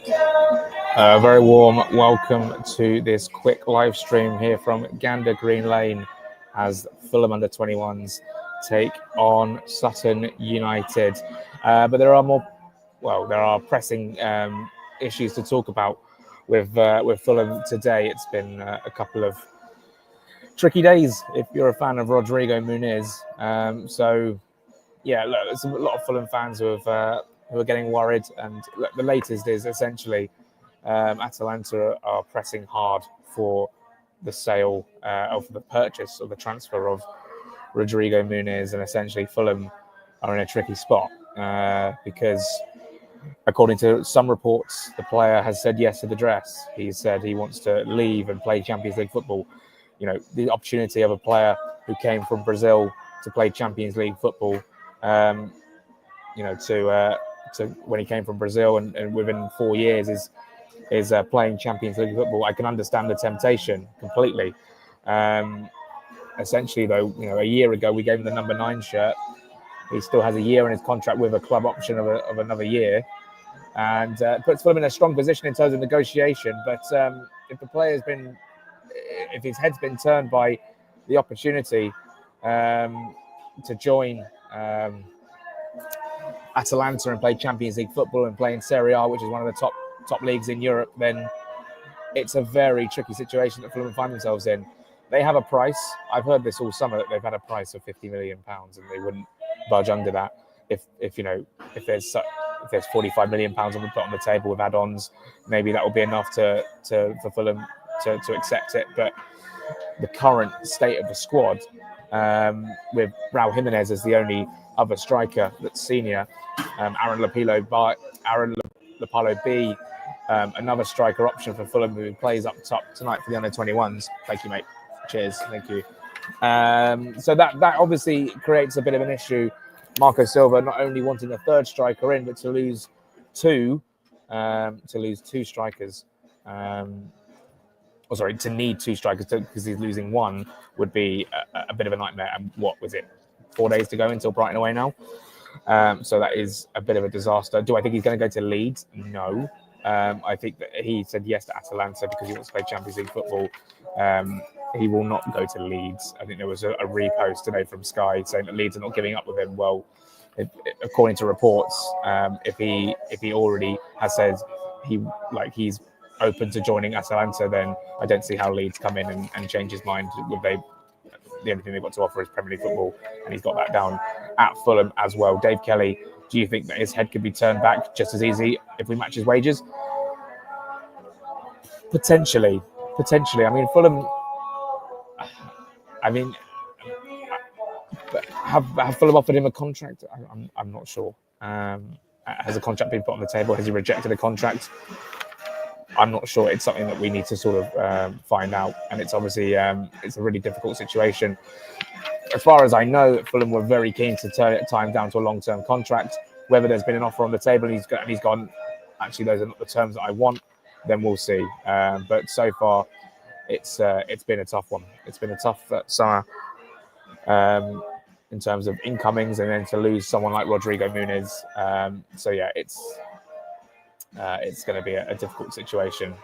Very warm welcome to this quick live stream here from Gander Green Lane as Fulham under-21s take on Sutton United. But there are pressing issues to talk about with Fulham today. It's been a couple of tricky days if you're a fan of Rodrigo Muniz. There's a lot of Fulham fans who are getting worried, and the latest is essentially Atalanta are pressing hard for the sale of the purchase or the transfer of Rodrigo Muniz, and essentially Fulham are in a tricky spot because, according to some reports, the player has said yes to the dress. He said he wants to leave and play Champions League football. You know, the opportunity of a player who came from Brazil to play Champions League football, to when he came from Brazil and within 4 years is playing Champions League football. I can understand the temptation completely. Essentially, though, a year ago we gave him the number 9 shirt. He still has a year in his contract with a club option of another year, and puts Fulham in a strong position in terms of negotiation. But if his head's been turned by the opportunity to join Atalanta and play Champions League football and play in Serie A, which is one of the top leagues in Europe, then it's a very tricky situation that Fulham find themselves in. They have a price. I've heard this all summer that they've had a price of £50 million, and they wouldn't budge under that. If there's £45 million on the table with add-ons, maybe that will be enough for Fulham to accept it. But the current state of the squad, with Raul Jimenez as the only other striker that's senior, Aaron Lopalo B, another striker option for Fulham who plays up top tonight for the under-21s. Thank you, mate. Cheers. Thank you. So that obviously creates a bit of an issue. Marco Silva not only wanting a third striker in, but to lose two strikers. To need two strikers because he's losing one would be a bit of a nightmare. And what was it? 4 days to go until Brighton away now. So that is a bit of a disaster. Do I think he's going to go to Leeds? No. I think that he said yes to Atalanta because he wants to play Champions League football. He will not go to Leeds. I think there was a repost today from Sky saying that Leeds are not giving up with him. Well, according to reports, if he already has said he's open to joining Atalanta, then I don't see how Leeds come in and change his mind. The only thing they've got to offer is Premier League football, and he's got that down at Fulham as well. Dave Kelly, do you think that his head could be turned back just as easy if we match his wages? Potentially. I mean, Fulham. Have Fulham offered him a contract? I'm not sure. Has a contract been put on the table? Has he rejected a contract? I'm not sure. It's something that we need to sort of find out, and it's obviously it's a really difficult situation. As far as I know, Fulham were very keen to tie him down to a long-term contract. Whether there's been an offer on the table and he's gone, actually those are not the terms that I want, then we'll see. But so far, it's been a tough one. It's been a tough summer in terms of incomings, and then to lose someone like Rodrigo Muniz. It's going to be a difficult situation.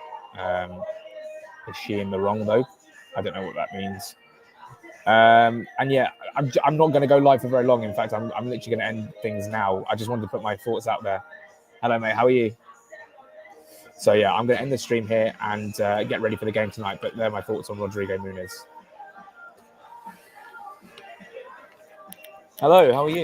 Is she in the wrong though? I don't know what that means. I'm not going to go live for very long. In fact, I'm literally going to end things now. I just wanted to put my thoughts out there. Hello, mate. How are you? So I'm going to end the stream here and get ready for the game tonight. But they're my thoughts on Rodrigo Muniz. Hello, how are you?